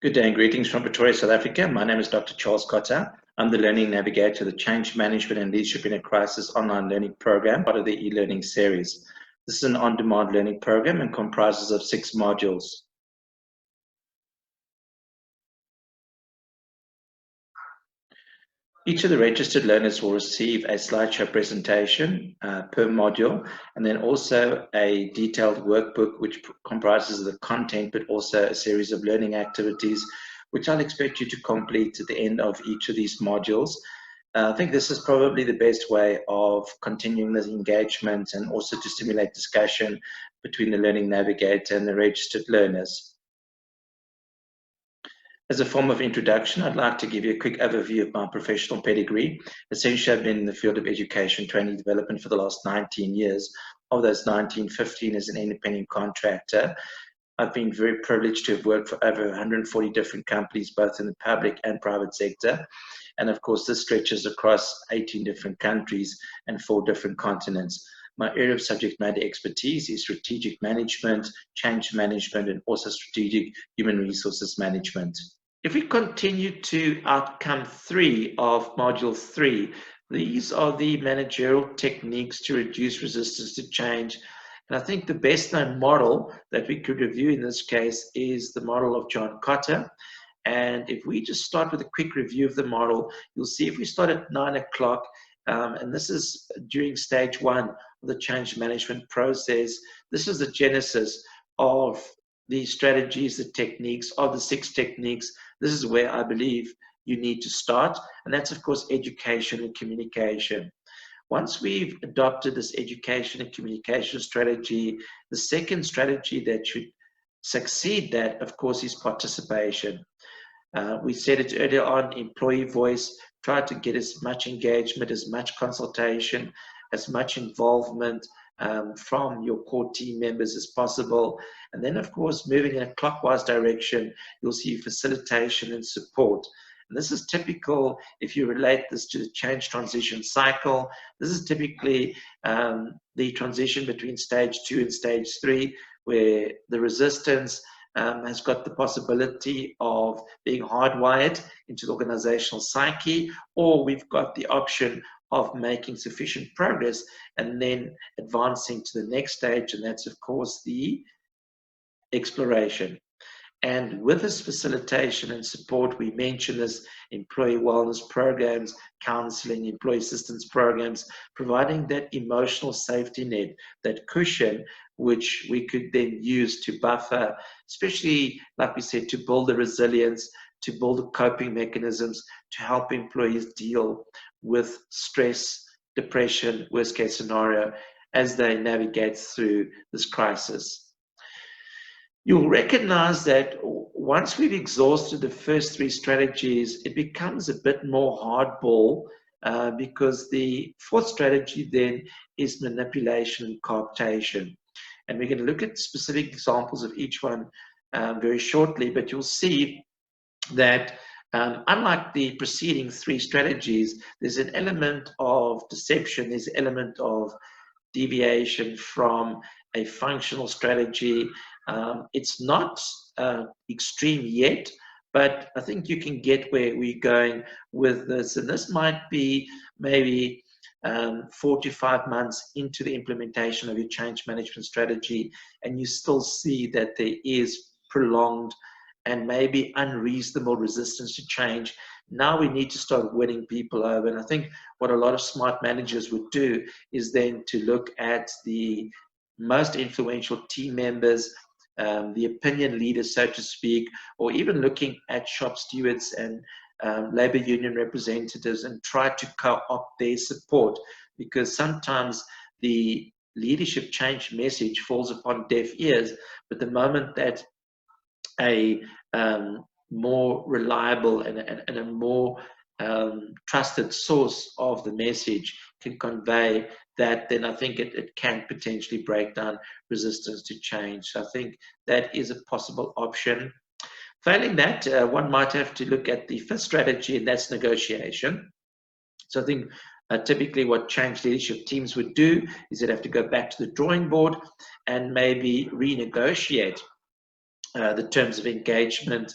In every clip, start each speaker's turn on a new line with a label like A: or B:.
A: Good day and greetings from Pretoria, South Africa. My name is Dr. Charles Cotter. I'm the Learning Navigator of the Change Management and Leadership in a Crisis online learning program, part of the e-learning series. This is an on-demand learning program and comprises of 6 modules. Each of the registered learners will receive a SlideShare presentation per module, and then also a detailed workbook which comprises the content, but also a series of learning activities, which I'll expect you to complete at the end of each of these modules. I think this is probably the best way of continuing this engagement and also to stimulate discussion between the Learning Navigator and the registered learners. As a form of introduction, I'd like to give you a quick overview of my professional pedigree. Essentially, I've been in the field of education, training, and development for the last 19 years. Of those 19, 15 as an independent contractor. I've been very privileged to have worked for over 140 different companies, both in the public and private sector. And of course, this stretches across 18 different countries and 4 different continents. My area of subject matter expertise is strategic management, change management, and also strategic human resources management. If we continue to outcome 3 of module 3, these are the managerial techniques to reduce resistance to change. And I think the best known model that we could review in this case is the model of John Kotter. And if we just start with a quick review of the model, you'll see if we start at 9 o'clock, and this is during stage 1 of the change management process, this is the genesis of the strategies, the techniques, of the 6 techniques. This is where I believe you need to start, and that's of course education and communication. Once we've adopted this education and communication strategy, the second strategy that should succeed that, of course, is participation. We said it earlier on, employee voice, try to get as much engagement, as much consultation, as much involvement from your core team members as possible. And then, of course, moving in a clockwise direction, you'll see facilitation and support. And this is typical, if you relate this to the change transition cycle, this is typically the transition between stage 2 and stage 3, where the resistance has got the possibility of being hardwired into the organizational psyche, or we've got the option of making sufficient progress and then advancing to the next stage, and that's of course the exploration. And with this facilitation and support, we mentioned this employee wellness programs, counseling, employee assistance programs, providing that emotional safety net, that cushion, which we could then use to buffer, especially, like we said, to build the resilience, to build the coping mechanisms, to help employees deal with stress, depression, worst case scenario, as they navigate through this crisis. You'll recognize that once we've exhausted the first 3 strategies, it becomes a bit more hardball because the 4th strategy then is manipulation and cooptation. And we're going to look at specific examples of each one very shortly, but you'll see that unlike the preceding 3 strategies, there's an element of deception, there's an element of deviation from a functional strategy. It's not extreme yet, but I think you can get where we're going with this. And this might be maybe 4 to 5 months into the implementation of your change management strategy, and you still see that there is prolonged and maybe unreasonable resistance to change. Now we need to start winning people over. And I think what a lot of smart managers would do is then to look at the most influential team members, the opinion leaders, so to speak, or even looking at shop stewards and labor union representatives and try to co-opt their support, because sometimes the leadership change message falls upon deaf ears, but the moment that a more reliable and a more trusted source of the message can convey that, then I think it can potentially break down resistance to change. So I think that is a possible option. Failing that, one might have to look at the 5th strategy, and that's negotiation. So I think typically what change leadership teams would do is they'd have to go back to the drawing board and maybe renegotiate the terms of engagement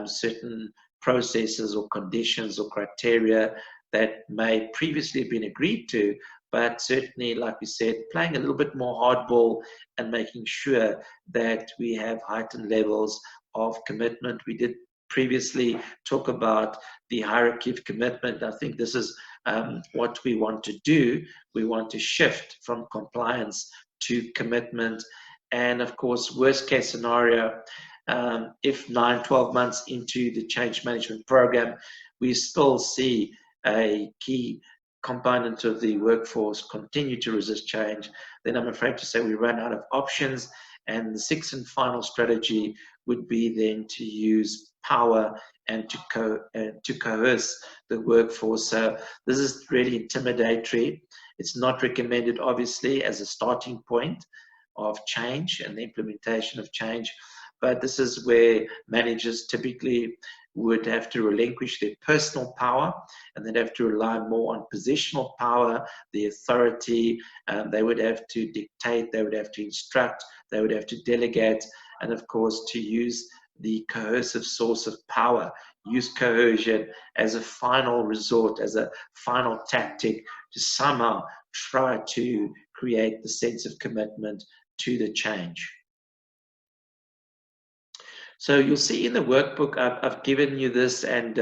A: certain processes or conditions or criteria that may previously have been agreed to, but certainly, like we said, playing a little bit more hardball and making sure that we have heightened levels of commitment. We did previously talk about the hierarchy of commitment. I think this is what we want to do. We want to shift from compliance to commitment. And of course, worst case scenario, if 9-12 months into the change management program, we still see a key component of the workforce continue to resist change, then I'm afraid to say we run out of options. And the sixth and final strategy would be then to use power and to coerce the workforce. So this is really intimidatory. It's not recommended, obviously, as a starting point of change and the implementation of change. But this is where managers typically would have to relinquish their personal power, and they'd have to rely more on positional power, the authority. They would have to dictate, they would have to instruct, they would have to delegate, and of course to use the coercive source of power, use coercion as a final resort, as a final tactic to somehow try to create the sense of commitment to the change. So you'll see in the workbook, I've given you this, and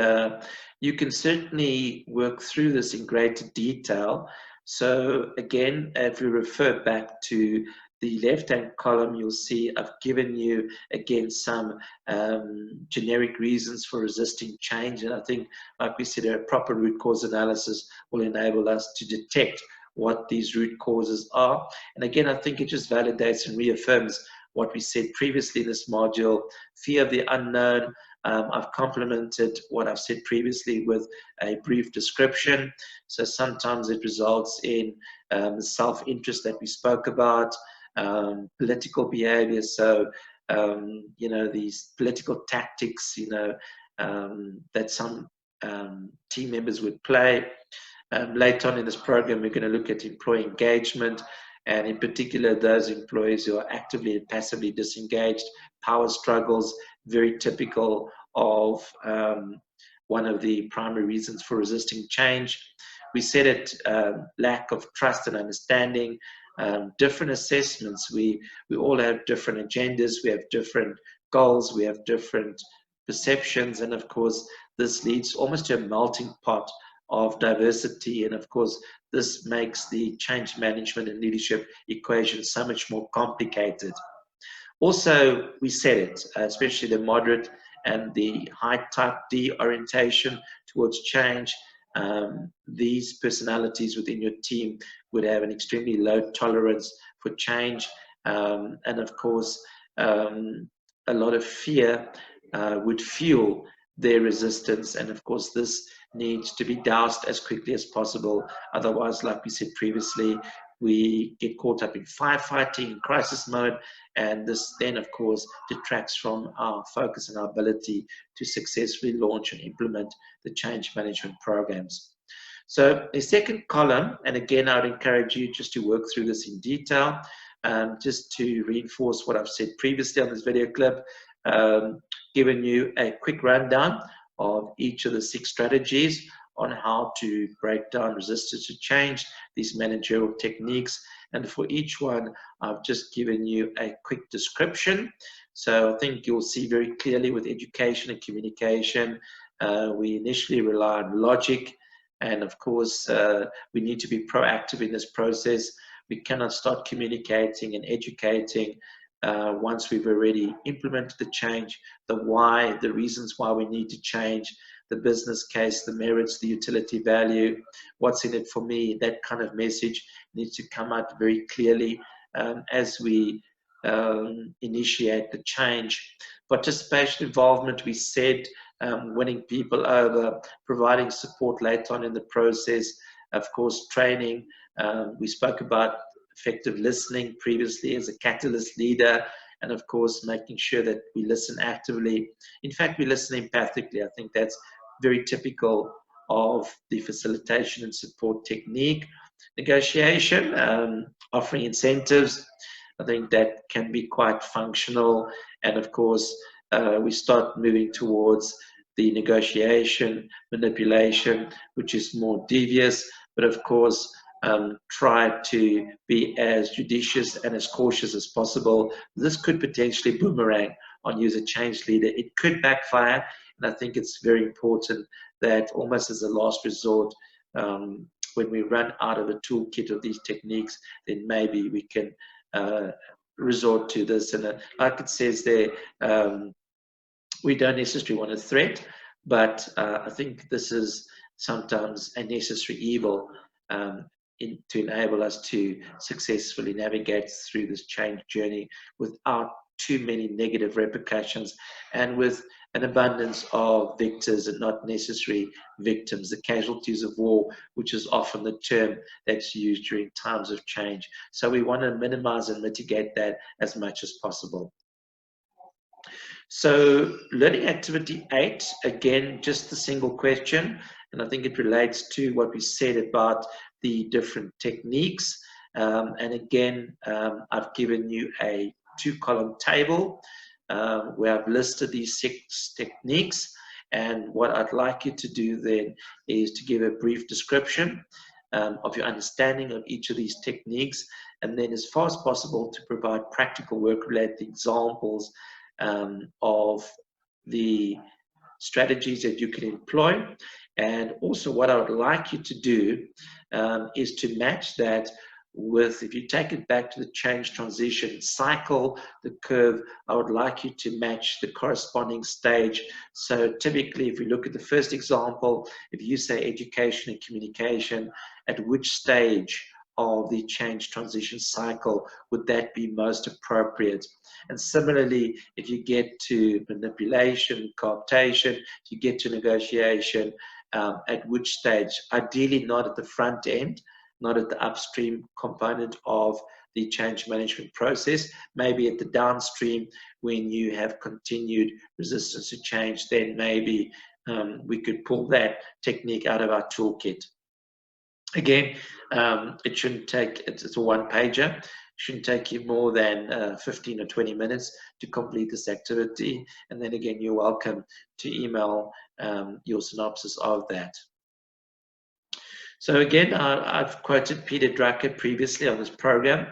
A: you can certainly work through this in greater detail. So again, if we refer back to the left-hand column, you'll see I've given you, again, some generic reasons for resisting change. And I think, like we said, a proper root cause analysis will enable us to detect what these root causes are. And again, I think it just validates and reaffirms what we said previously in this module, fear of the unknown. I've complemented what I've said previously with a brief description. So sometimes it results in the self-interest that we spoke about, political behavior. So, you know, these political tactics, you know, that some team members would play. Later on in this program, we're going to look at employee engagement, and in particular, those employees who are actively and passively disengaged, power struggles, very typical of one of the primary reasons for resisting change. We said it, lack of trust and understanding, different assessments. We all have different agendas, we have different goals, we have different perceptions, and of course, this leads almost to a melting pot of diversity, and of course this makes the change management and leadership equation so much more complicated. Also, we said it, especially the moderate and the high type D orientation towards change. These personalities within your team would have an extremely low tolerance for change, and of course a lot of fear would fuel their resistance, and of course this needs to be doused as quickly as possible. Otherwise, like we said previously, we get caught up in firefighting, crisis mode, and this then of course detracts from our focus and our ability to successfully launch and implement the change management programs. So the second column, and again I would encourage you just to work through this in detail, just to reinforce what I've said previously on this video clip, given you a quick rundown of each of the 6 strategies on how to break down resistance to change, these managerial techniques. And for each one, I've just given you a quick description. So I think you'll see very clearly with education and communication, we initially rely on logic. And of course, we need to be proactive in this process. We cannot start communicating and educating once we've already implemented the change, the why, the reasons why we need to change, the business case, the merits, the utility value, what's in it for me. That kind of message needs to come out very clearly as we initiate the change. Participation involvement, we said, winning people over, providing support later on in the process, of course, training. We spoke about effective listening previously as a catalyst leader, and of course making sure that we listen actively. In fact, we listen empathically. I think that's very typical of the facilitation and support technique. Negotiation, offering incentives, I think that can be quite functional, and of course we start moving towards the negotiation, manipulation, which is more devious, but of course, try to be as judicious and as cautious as possible. This could potentially boomerang on you as a change leader. It could backfire, and I think it's very important that almost as a last resort, when we run out of a toolkit of these techniques, then maybe we can resort to this. And like it says there, we don't necessarily want a threat, but I think this is sometimes a necessary evil to enable us to successfully navigate through this change journey without too many negative repercussions and with an abundance of victors and not necessary victims, the casualties of war, which is often the term that's used during times of change. So we want to minimize and mitigate that as much as possible. So learning activity 8, again, just a single question, and I think it relates to what we said about the different techniques. And again, I've given you a 2-column table where I've listed these 6 techniques. And what I'd like you to do then is to give a brief description of your understanding of each of these techniques, and then as far as possible to provide practical work-related examples of the strategies that you can employ. And also what I would like you to do is to match that with, if you take it back to the change transition cycle, the curve, I would like you to match the corresponding stage. So typically, if we look at the first example, if you say education and communication, at which stage of the change transition cycle would that be most appropriate? And similarly, if you get to manipulation, cooptation, if you get to negotiation, at which stage? Ideally not at the front end, not at the upstream component of the change management process, maybe at the downstream when you have continued resistance to change, then maybe we could pull that technique out of our toolkit. Again, it shouldn't take, it's a one-pager, it shouldn't take you more than 15 or 20 minutes to complete this activity. And then again, you're welcome to email your synopsis of that. So again, I've quoted Peter Drucker previously on this program.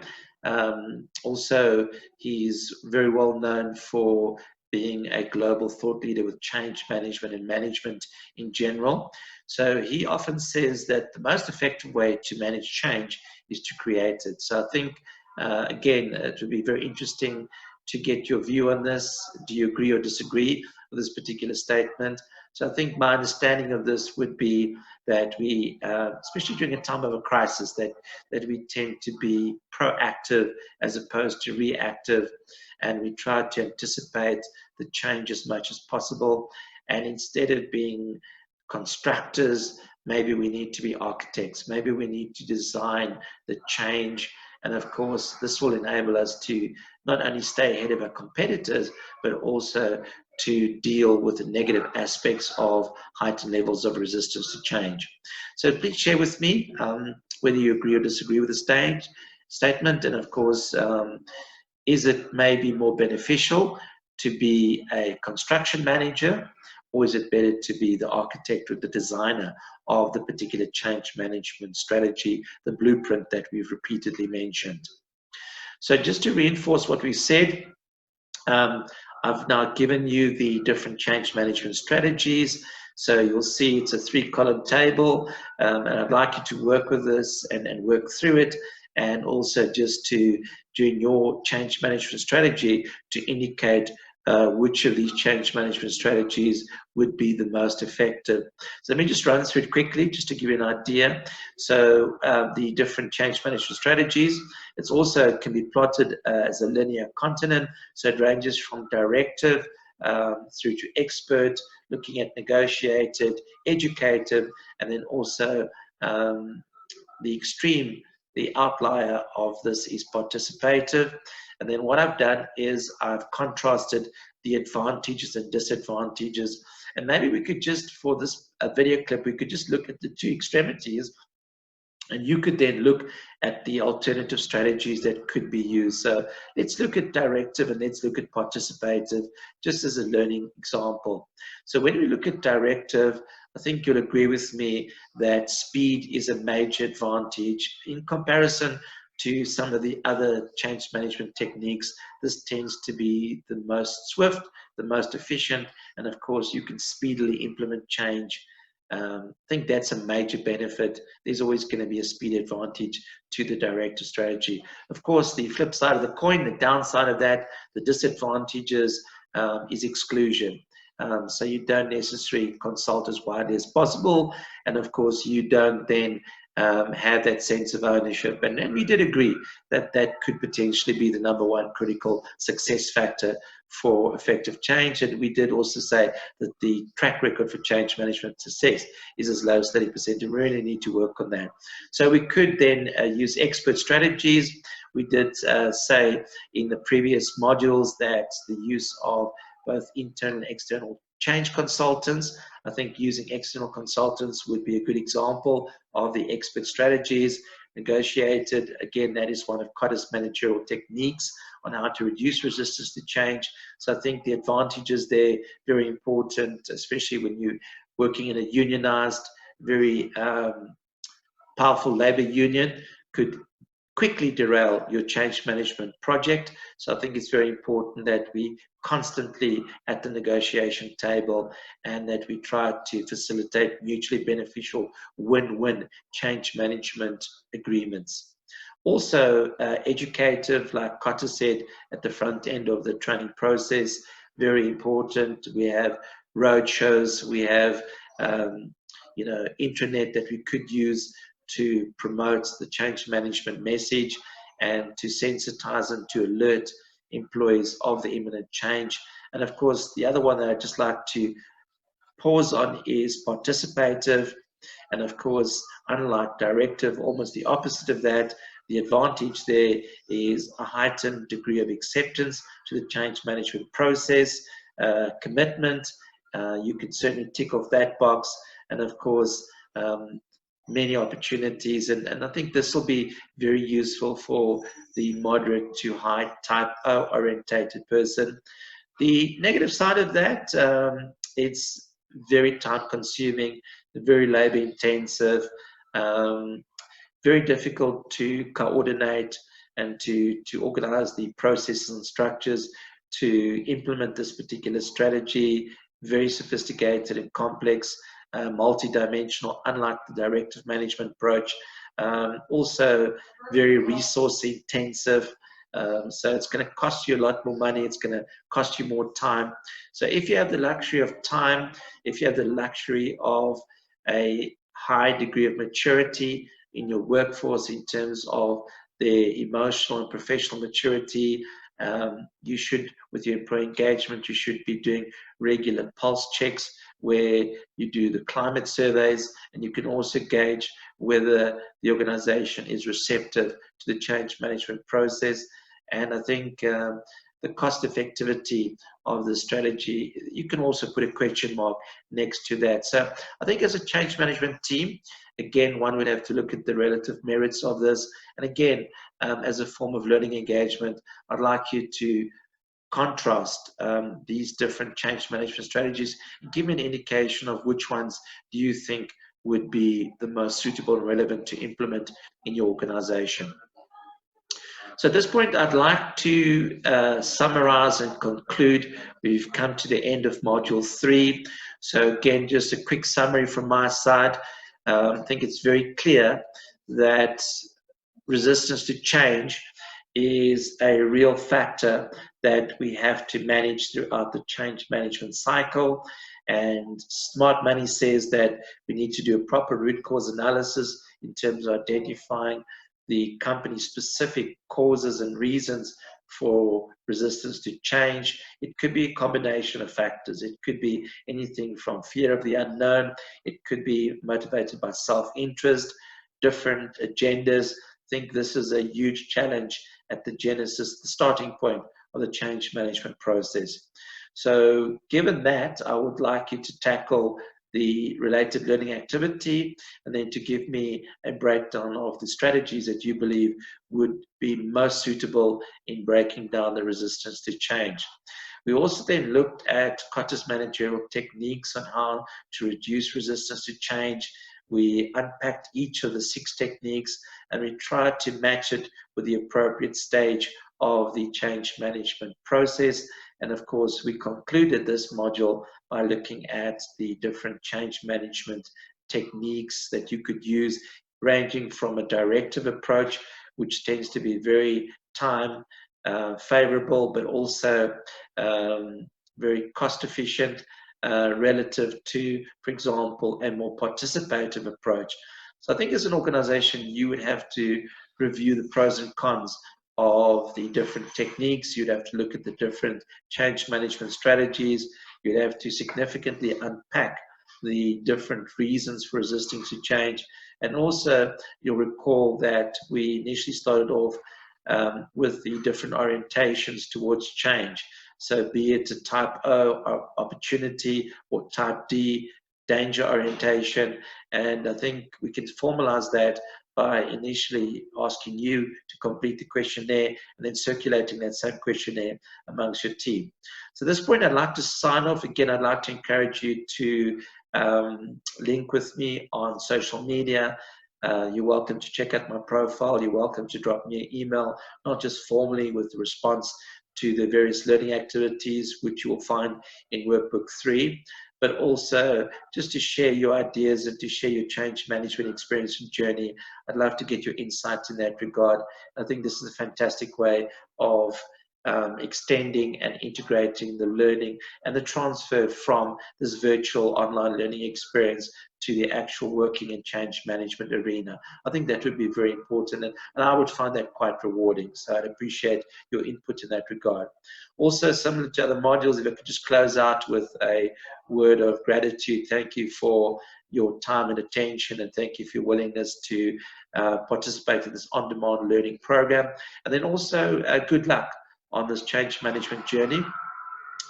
A: Also, he's very well known for being a global thought leader with change management and management in general. So he often says that the most effective way to manage change is to create it. So I think, again, it would be very interesting to get your view on this. Do you agree or disagree with this particular statement? So I think my understanding of this would be that we, especially during a time of a crisis, that we tend to be proactive as opposed to reactive, and we try to anticipate the change as much as possible. And instead of being constructors, maybe we need to be architects. Maybe we need to design the change. And of course, this will enable us to not only stay ahead of our competitors, but also to deal with the negative aspects of heightened levels of resistance to change. So please share with me whether you agree or disagree with the statement. And of course, is it maybe more beneficial to be a construction manager, or is it better to be the architect or the designer of the particular change management strategy, the blueprint that we've repeatedly mentioned? So just to reinforce what we said, I've now given you the different change management strategies. So you'll see it's a 3-column table, and I'd like you to work with this and work through it, and also just to, during your change management strategy, to indicate which of these change management strategies would be the most effective. So let me just run through it quickly just to give you an idea. So the different change management strategies, it's also can be plotted as a linear continent. So it ranges from directive through to expert, looking at negotiated, educative, and then also the extreme, the outlier of this is participative. And then what I've done is I've contrasted the advantages and disadvantages. And maybe we could just, for this video clip, we could just look at the 2 extremities And you could then look at the alternative strategies that could be used. So let's look at directive and let's look at participative, just as a learning example. So when we look at directive, I think you'll agree with me that speed is a major advantage in comparison to some of the other change management techniques. This tends to be the most swift, the most efficient, and of course you can speedily implement change. I think that's a major benefit. There's always going to be a speed advantage to the directive strategy. Of course, the flip side of the coin, the downside of that, the disadvantages is exclusion. So you don't necessarily consult as widely as possible. And of course, you don't then have that sense of ownership. And we did agree that that could potentially be the #1 critical success factor for effective change. And we did also say that the track record for change management success is as low as 30%, and we really need to work on that. So we could then use expert strategies. We did say in the previous modules that the use of both internal and external change consultants. I think using external consultants would be a good example of the expert strategies. Negotiated, again, that is one of Kotter's managerial techniques on how to reduce resistance to change. So I think the advantages there, very important, especially when you're working in a unionized, very powerful labor union, could quickly derail your change management project. So I think it's very important that we constantly at the negotiation table and that we try to facilitate mutually beneficial win-win change management agreements. Also educative, like Cotter said, at the front end of the training process, very important. We have road shows, we have intranet that we could use to promote the change management message and to sensitize and to alert employees of the imminent change. And of course, the other one that I'd just like to pause on is participative. And of course, unlike directive, almost the opposite of that, the advantage there is a heightened degree of acceptance to the change management process, commitment. You can certainly tick off that box. And of course, many opportunities, and I think this will be very useful for the moderate to high type O orientated person. The negative side of that, it's very time consuming, very labor intensive, very difficult to coordinate and to organize the processes and structures to implement this particular strategy, very sophisticated and complex. Multi-dimensional, unlike the directive management approach. Also very resource intensive. So it's going to cost you a lot more money. It's going to cost you more time. So if you have the luxury of time, if you have the luxury of a high degree of maturity in your workforce in terms of their emotional and professional maturity, you should, with your employee engagement, you should be doing regular pulse checks where you do the climate surveys, and you can also gauge whether the organization is receptive to the change management process. And I think the cost effectivity of the strategy, you can also put a question mark next to that. So I think as a change management team, again, one would have to look at the relative merits of this. And again, as a form of learning engagement, I'd like you to contrast these different change management strategies and give me an indication of which ones do you think would be the most suitable and relevant to implement in your organization. So at this point, I'd like to summarize and conclude. We've come to the end of module 3. So again, just a quick summary from my side. I think it's very clear that resistance to change is a real factor that we have to manage throughout the change management cycle. And smart money says that we need to do a proper root cause analysis in terms of identifying the company's specific causes and reasons for resistance to change. It could be a combination of factors. It could be anything from fear of the unknown. It could be motivated by self-interest, different agendas. I think this is a huge challenge at the genesis, the starting point of the change management process. So given that, I would like you to tackle the related learning activity, and then to give me a breakdown of the strategies that you believe would be most suitable in breaking down the resistance to change. We also then looked at Kotter's managerial techniques on how to reduce resistance to change. We unpacked each of the 6 techniques and we tried to match it with the appropriate stage of the change management process. And of course, we concluded this module by looking at the different change management techniques that you could use, ranging from a directive approach, which tends to be very time favorable, but also very cost efficient relative to, for example, a more participative approach. So I think as an organization, you would have to review the pros and cons of the different techniques. You'd have to look at the different change management strategies. You'd have to significantly unpack the different reasons for resisting to change. And also, you'll recall that we initially started off with the different orientations towards change. So be it a type O opportunity or type D danger orientation. And I think we can formalize that by initially asking you to complete the questionnaire and then circulating that same questionnaire amongst your team. So at this point, I'd like to sign off. Again, I'd like to encourage you to link with me on social media. You're welcome to check out my profile. You're welcome to drop me an email, not just formally with the response to the various learning activities, which you will find in Workbook 3, but also just to share your ideas and to share your change management experience and journey. I'd love to get your insights in that regard. I think this is a fantastic way of extending and integrating the learning and the transfer from this virtual online learning experience to the actual working and change management arena. I think that would be very important, and I would find that quite rewarding. So I'd appreciate your input in that regard. Also, similar to other modules, if I could just close out with a word of gratitude. Thank you for your time and attention, and thank you for your willingness to participate in this on-demand learning program. And then also good luck on this change management journey.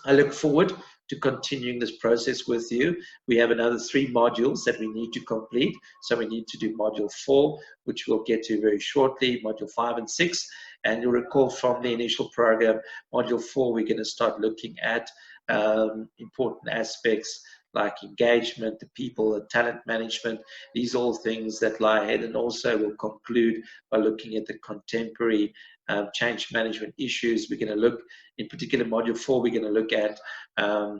A: I look forward to continuing this process with you. We have another 3 modules that we need to complete. So we need to do module 4, which we'll get to very shortly, module 5 and 6. And you'll recall from the initial program, module 4, we're going to start looking at important aspects like engagement, the people, the talent management. These are all things that lie ahead, and also we'll conclude by looking at the contemporary change management issues. We're going to look, in particular module 4, we're going to look at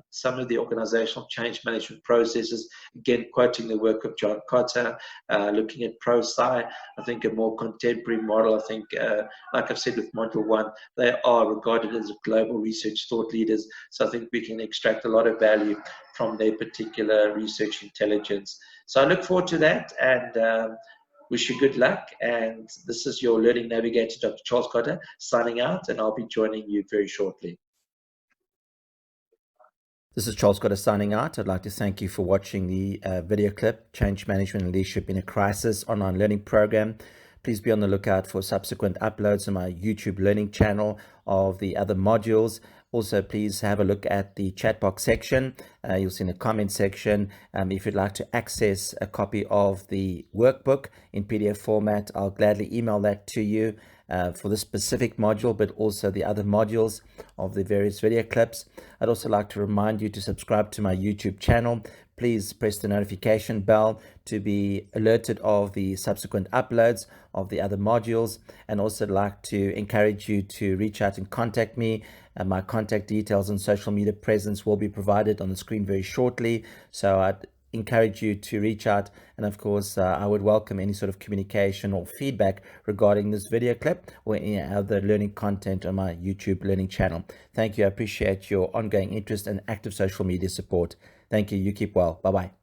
A: some of the organizational change management processes, again quoting the work of John Kotter, looking at ProSci. I think a more contemporary model. I think, like I've said with module 1, they are regarded as global research thought leaders, so I think we can extract a lot of value from their particular research intelligence. So I look forward to that, and wish you good luck. And this is your learning navigator, Dr. Charles Cotter, signing out, and I'll be joining you very shortly.
B: This is Charles Cotter signing out. I'd like to thank you for watching the video clip, Change Management and Leadership in a Crisis online learning program. Please be on the lookout for subsequent uploads on my YouTube learning channel of the other modules. Also, please have a look at the chat box section. You'll see in the comment section. If you'd like to access a copy of the workbook in PDF format, I'll gladly email that to you for this specific module, but also the other modules of the various video clips. I'd also like to remind you to subscribe to my YouTube channel. Please press the notification bell to be alerted of the subsequent uploads of the other modules, and also like to encourage you to reach out and contact me. My contact details and social media presence will be provided on the screen very shortly, so I'd encourage you to reach out, and of course I would welcome any sort of communication or feedback regarding this video clip or any other learning content on my YouTube learning channel. Thank you. I appreciate your ongoing interest and active social media support. Thank you. You keep well. Bye-bye.